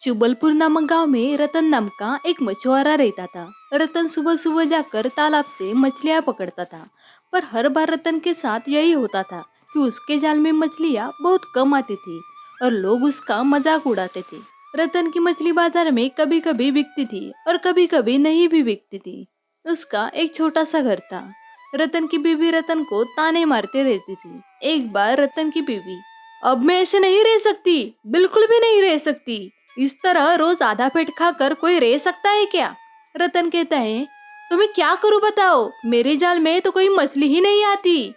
चुबलपुर नामक गांव में रतन नाम का एक मछुआरा रहता था। रतन सुबह सुबह जाकर तालाब से मछलियां पकड़ता था, पर हर बार रतन के साथ यही होता था कि उसके जाल में मछलियां बहुत कम आती थी और लोग उसका मजाक उड़ाते थे। रतन की मछली बाजार में कभी कभी बिकती थी और कभी कभी नहीं भी बिकती थी। उसका एक छोटा सा घर था। रतन की बीवी रतन को ताने मारते रहती थी। एक बार रतन की बीवी, अब मैं ऐसे नहीं रह सकती, बिल्कुल भी नहीं रह सकती। इस तरह रोज आधा पेट खाकर कोई रह सकता है क्या? रतन कहता है, तो मैं क्या करूं बताओ, मेरे जाल में तो कोई मछली ही नहीं आती।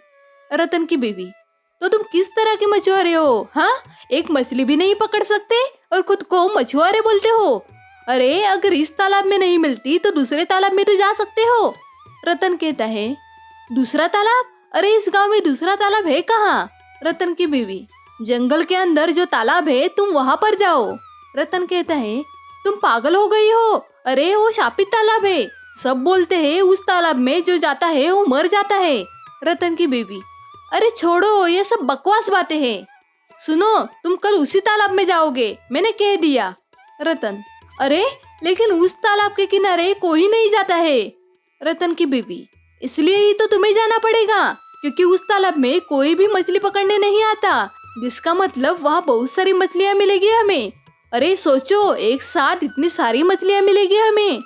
रतन की बीवी, तो तुम किस तरह के मछुआरे हो? हाँ, एक मछली भी नहीं पकड़ सकते और खुद को मछुआरे बोलते हो? अरे अगर इस तालाब में नहीं मिलती तो दूसरे तालाब में तो जा सकते हो। रतन कहता है, दूसरा तालाब? अरे इस गांव में दूसरा तालाब है कहाँ? रतन की बीवी, जंगल के अंदर जो तालाब है तुम वहां पर जाओ। रतन कहता है, तुम पागल हो गई हो? अरे वो शापित तालाब है, सब बोलते हैं उस तालाब में जो जाता है वो मर जाता है। रतन की बीवी, अरे छोड़ो, ये सब बकवास बातें हैं। सुनो, तुम कल उसी तालाब में जाओगे, मैंने कह दिया। रतन, अरे लेकिन उस तालाब के किनारे कोई नहीं जाता है। रतन की बीवी, इसलिए ही तो तुम्हें जाना पड़ेगा, क्योंकि उस तालाब में कोई भी मछली पकड़ने नहीं आता, जिसका मतलब वहाँ बहुत सारी मछलियाँ मिलेगी हमें। अरे सोचो, एक साथ इतनी सारी मछलियाँ मिलेगी हमें।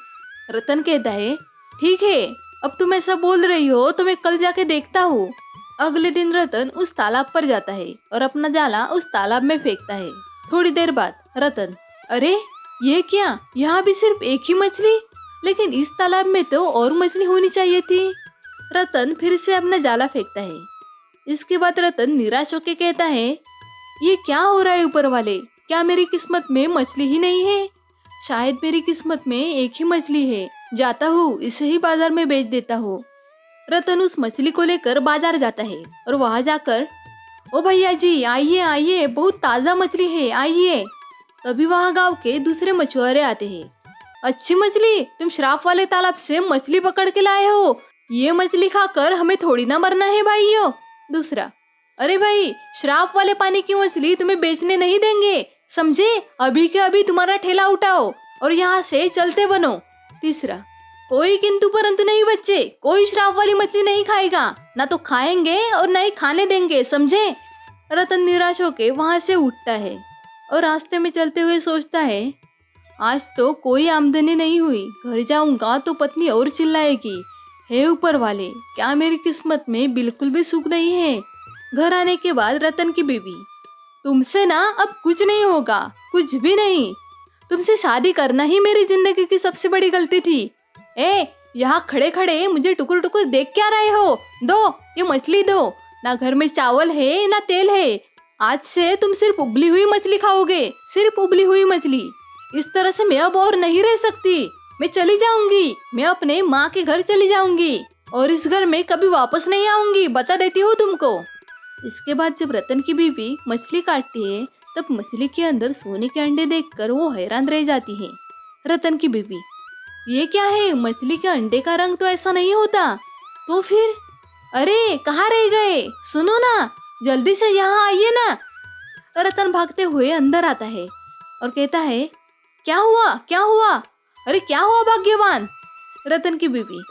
रतन कहता है, ठीक है, अब तुम ऐसा बोल रही हो तो मैं कल जाके देखता हूँ। अगले दिन रतन उस तालाब पर जाता है और अपना जाला उस तालाब में फेंकता है। थोड़ी देर बाद रतन, अरे ये क्या, यहाँ भी सिर्फ एक ही मछली, लेकिन इस तालाब में तो और मछली होनी चाहिए थी। रतन फिर से अपना जाला फेंकता है। इसके बाद रतन निराश होकर कहता है, ये क्या हो रहा है ऊपर वाले, क्या मेरी किस्मत में मछली ही नहीं है? शायद मेरी किस्मत में एक ही मछली है, जाता हूँ इसे ही बाजार में बेच देता हूँ। रतन उस मछली को लेकर बाजार जाता है और वहाँ जाकर, ओ भैया जी आइए आइए, बहुत ताज़ा मछली है, आइए। तभी वहाँ गांव के दूसरे मछुआरे आते हैं। अच्छी मछली, तुम श्राप वाले तालाब से मछली पकड़ के लाए हो, ये मछली खाकर हमें थोड़ी ना मरना है भाइयों। दूसरा, अरे भाई, श्राप वाले पानी की मछली तुम्हें बेचने नहीं देंगे, समझे? अभी के अभी तुम्हारा ठेला उठाओ और यहाँ से चलते बनो। तीसरा, कोई किंतु परंतु नहीं बच्चे, कोई श्राप वाली मछली नहीं खाएगा, ना तो खाएंगे और ना ही खाने देंगे, समझे? रतन निराश होके वहाँ से उठता है और रास्ते में चलते हुए सोचता है, आज तो कोई आमदनी नहीं हुई, घर जाऊंगा तो पत्नी और चिल्लाएगी, हे ऊपर वाले, क्या मेरी किस्मत में बिल्कुल भी सुख नहीं है? घर आने के बाद रतन की बीवी, तुमसे ना अब कुछ नहीं होगा, कुछ भी नहीं, तुमसे शादी करना ही मेरी जिंदगी की सबसे बड़ी गलती थी। यहाँ खड़े खड़े मुझे टुकुर टुकुर देख क्या रहे हो? दो ये मछली दो, ना घर में चावल है ना तेल है, आज से तुम सिर्फ उबली हुई मछली खाओगे, सिर्फ उबली हुई मछली। इस तरह से मैं अब और नहीं रह सकती, मैं चली जाऊंगी, मैं अपने माँ के घर चली जाऊंगी और इस घर में कभी वापस नहीं आऊंगी, बता देती हूँ तुमको। इसके बाद जब रतन की बीवी मछली काटती है तब मछली के अंदर सोने के अंडे देखकर वो हैरान रह जाती है। रतन की बीवी, ये क्या है, मछली के अंडे का रंग तो ऐसा नहीं होता, तो फिर? अरे कहाँ रह गए, सुनो ना, जल्दी से यहाँ आइए ना। रतन भागते हुए अंदर आता है और कहता है, क्या हुआ क्या हुआ? अरे क्या हुआ भाग्यवान? रतन की बीवी,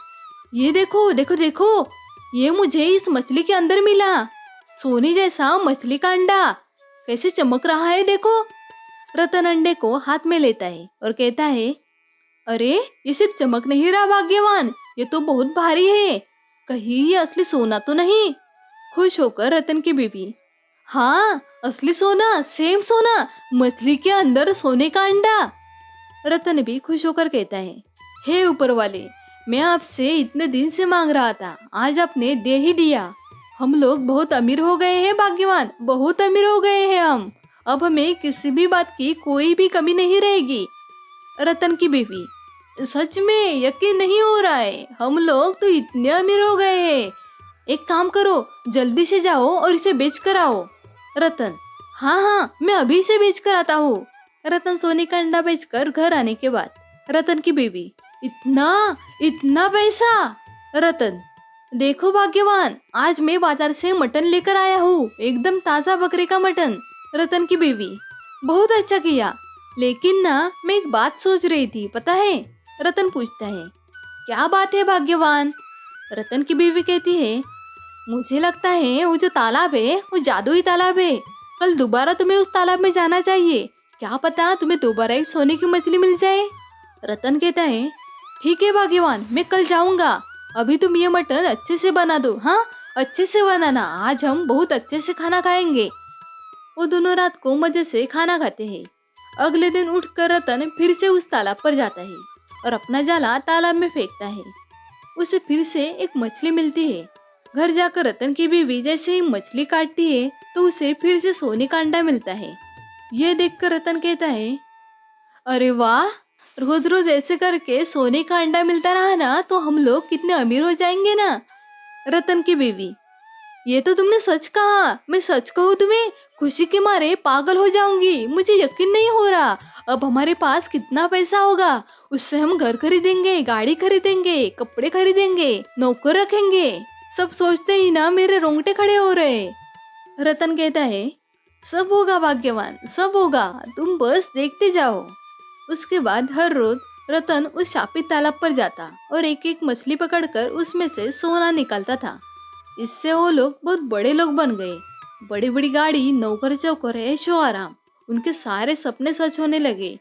ये देखो देखो देखो, ये मुझे इस मछली के अंदर मिला, सोने जैसा मछली का अंडा, कैसे चमक रहा है देखो। रतन अंडे को हाथ में लेता है और कहता है, अरे ये सिर्फ चमक नहीं रहा भाग्यवान, ये तो बहुत भारी है, कहीं ये असली सोना तो नहीं? खुश होकर रतन की बीवी, हाँ असली सोना, सेम सोना, मछली के अंदर सोने का अंडा। रतन भी खुश होकर कहता है, हे ऊपर वाले, मैं आपसे इतने दिन से मांग रहा था, आज आपने दे ही दिया, हम लोग बहुत अमीर हो गए हैं भाग्यवान, बहुत अमीर हो गए हैं हम, अब हमें किसी भी बात की कोई भी कमी नहीं रहेगी। रतन की बीवी, सच में यकीन नहीं हो रहा है, हम लोग तो इतने अमीर हो गए हैं, एक काम करो, जल्दी से जाओ और इसे बेच कर आओ। रतन, हाँ हाँ मैं अभी से बेच कर आता हूँ। रतन सोने का अंडा बेचकर घर आने के बाद रतन की बीवी, इतना इतना पैसा? रतन, देखो भाग्यवान, आज मैं बाजार से मटन लेकर आया हूँ, एकदम ताज़ा बकरे का मटन। रतन की बीवी, बहुत अच्छा किया, लेकिन ना मैं एक बात सोच रही थी, पता है? रतन पूछता है। क्या बात है भाग्यवान? रतन की बीवी कहती है, मुझे लगता है वो जो तालाब है वो जादुई तालाब है। कल दोबारा तुम्हें उस तालाब में जाना चाहिए। क्या पता तुम्हें दोबारा एक सोने की मछली मिल जाए। रतन कहता है, ठीक है भाग्यवान, मैं कल जाऊंगा। अभी तुम ये मटन अच्छे से बना दो। हाँ, अच्छे से बनाना, आज हम बहुत अच्छे से खाना खाएंगे। वो दोनों रात को मजे से खाना खाते हैं। अगले दिन उठकर रतन फिर से उस तालाब पर जाता है और अपना जाला तालाब में फेंकता है। उसे फिर से एक मछली मिलती है। घर जाकर रतन की बीवी जैसे ही मछली काटती है तो उसे फिर से सोने का अंडा मिलता है। ये देखकर रतन कहता है, अरे वाह, रोज रोज ऐसे करके सोने का अंडा मिलता रहा ना तो हम लोग कितने अमीर हो जाएंगे ना। रतन की बीवी, ये तो तुमने सच कहा। मैं सच कहूँ तुम्हें, खुशी के मारे पागल हो जाऊंगी। मुझे यकीन नहीं हो रहा। अब हमारे पास कितना पैसा होगा। उससे हम घर खरीदेंगे, गाड़ी खरीदेंगे, कपड़े खरीदेंगे, नौकर रखेंगे। सब सोचते ही ना मेरे रोंगटे खड़े हो रहे। रतन कहता है, सब होगा भाग्यवान, सब होगा, तुम बस देखते जाओ। उसके बाद हर रोज रतन उस शापित तालाब पर जाता और एक एक मछली पकड़कर उसमें से सोना निकालता था। इससे वो लोग बहुत बड़े लोग बन गए। बड़ी बड़ी गाड़ी, नौकर चौकर, ऐशो आराम, उनके सारे सपने सच होने लगे।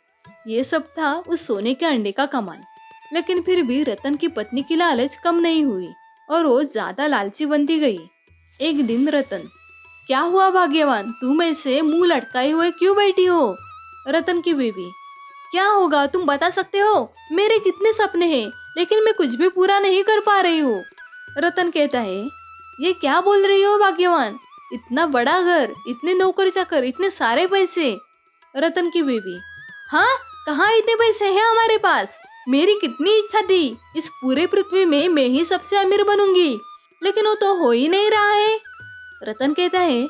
ये सब था उस सोने के अंडे का कमाल। लेकिन फिर भी रतन की पत्नी की लालच कम नहीं हुई और वो ज्यादा लालची बनती गई। एक दिन रतन, क्या हुआ भाग्यवान, तुम ऐसे मुंह लटकाए हुए क्यों बैठी हो? रतन की बीवी, क्या होगा, तुम बता सकते हो? मेरे कितने सपने हैं लेकिन मैं कुछ भी पूरा नहीं कर पा रही हूँ। रतन कहता है, ये क्या बोल रही हो भाग्यवान? इतना बड़ा घर, इतने नौकर चाकर, इतने सारे पैसे। रतन की बीवी, हाँ, कहाँ इतने पैसे हैं हमारे पास? मेरी कितनी इच्छा थी इस पूरे पृथ्वी में मैं ही सबसे अमीर बनूंगी, लेकिन वो तो हो ही नहीं रहा है। रतन कहता है,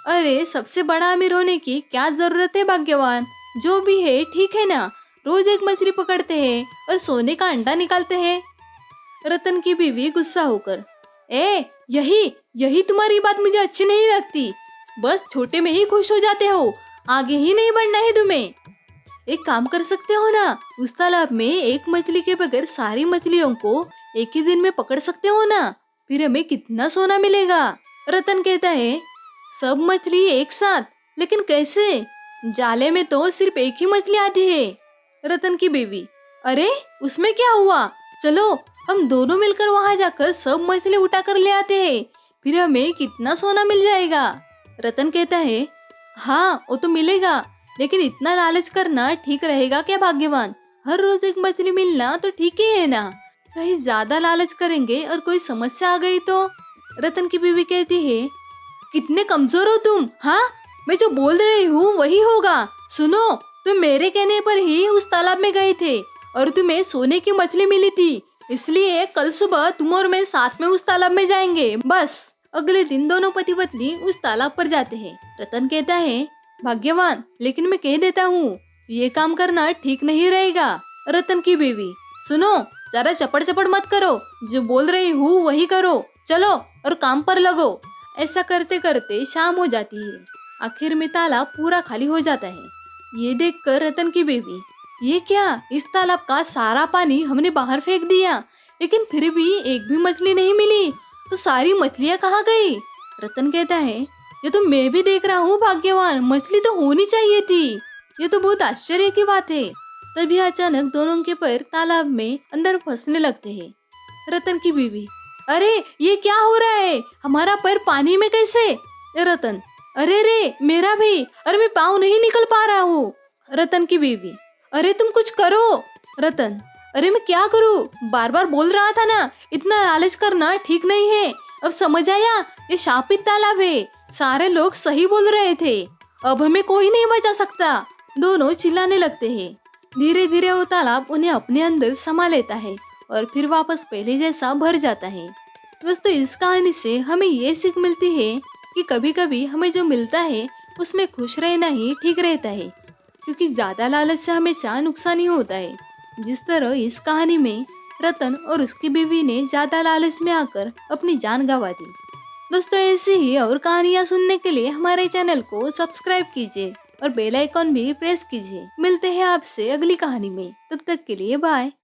अरे सबसे बड़ा अमीर होने की क्या जरूरत है भाग्यवान? जो भी है ठीक है ना, रोज एक मछली पकड़ते हैं और सोने का अंडा निकालते हैं। रतन की बीवी गुस्सा होकर, यही तुम्हारी बात मुझे अच्छी नहीं लगती। बस छोटे में ही खुश हो जाते हो, आगे ही नहीं बढ़ना है तुम्हें। एक काम कर सकते हो ना, उस तालाब में एक मछली के बगैर सारी मछलियों को एक ही दिन में पकड़ सकते हो ना, फिर हमें कितना सोना मिलेगा। रतन कहता है, सब मछली एक साथ, लेकिन कैसे? जाले में तो सिर्फ एक ही मछली आती है। रतन की बीवी, अरे उसमें क्या हुआ, चलो हम दोनों मिलकर वहां जाकर सब मछली उठा कर ले आते हैं, फिर हमें कितना सोना मिल जाएगा। रतन कहता है, हाँ वो तो मिलेगा, लेकिन इतना लालच करना ठीक रहेगा क्या भाग्यवान? हर रोज एक मछली मिलना तो ठीक ही है ना, कहीं ज्यादा लालच करेंगे और कोई समस्या आ गई तो? रतन की बीवी कहती है, कितने कमजोर हो तुम। हाँ, मैं जो बोल रही हूँ वही होगा। सुनो, तुम मेरे कहने पर ही उस तालाब में गए थे और तुम्हें सोने की मछली मिली थी, इसलिए कल सुबह तुम और मैं साथ में उस तालाब में जाएंगे, बस। अगले दिन दोनों पति पत्नी उस तालाब पर जाते हैं। रतन कहता है, भाग्यवान, लेकिन मैं कह देता हूँ ये काम करना ठीक नहीं रहेगा। रतन की बीवी, सुनो, जरा चपड़ चपड़ मत करो, जो बोल रही हूँ वही करो, चलो और काम पर लगो। ऐसा करते करते शाम हो जाती है। आखिर में तालाब पूरा खाली हो जाता है। ये देखकर रतन की बीवी, ये क्या, इस तालाब का सारा पानी हमने बाहर फेंक दिया, लेकिन फिर भी एक भी मछली नहीं मिली, तो सारी मछलियाँ कहाँ गई? रतन कहता है, ये तो मैं भी देख रहा हूँ भाग्यवान, मछली तो होनी चाहिए थी। ये तो बहुत आश्चर्य की बात है। तभी अचानक दोनों के पैर तालाब में अंदर फंसने लगते हैं। रतन की बीवी, अरे ये क्या हो रहा है, हमारा पैर पानी में कैसे? रतन, अरे रे मेरा भी, अरे मैं पाँव नहीं निकल पा रहा हूँ। रतन की बीवी, अरे तुम कुछ करो। रतन, अरे मैं क्या करूँ, बार बार बोल रहा था ना, इतना लालच करना ठीक नहीं है। अब समझ आया, ये शापित तालाब है, सारे लोग सही बोल रहे थे, अब हमें कोई नहीं बचा सकता। दोनों चिल्लाने लगते हैं। धीरे धीरे वो तालाब उन्हें अपने अंदर समा लेता है और फिर वापस पहले जैसा भर जाता है। दोस्तों, इस कहानी से हमें ये सीख मिलती है कि कभी कभी हमें जो मिलता है उसमें खुश रहना ही ठीक रहता है, क्योंकि ज्यादा लालच से हमेशा नुकसान ही होता है। जिस तरह इस कहानी में रतन और उसकी बीवी ने ज्यादा लालच में आकर अपनी जान गंवा दी। दोस्तों, ऐसी ही और कहानियाँ सुनने के लिए हमारे चैनल को सब्सक्राइब कीजिए। और बेल आइकॉन भी प्रेस कीजिए। मिलते हैं आपसे अगली कहानी में, तब तक के लिए बाय।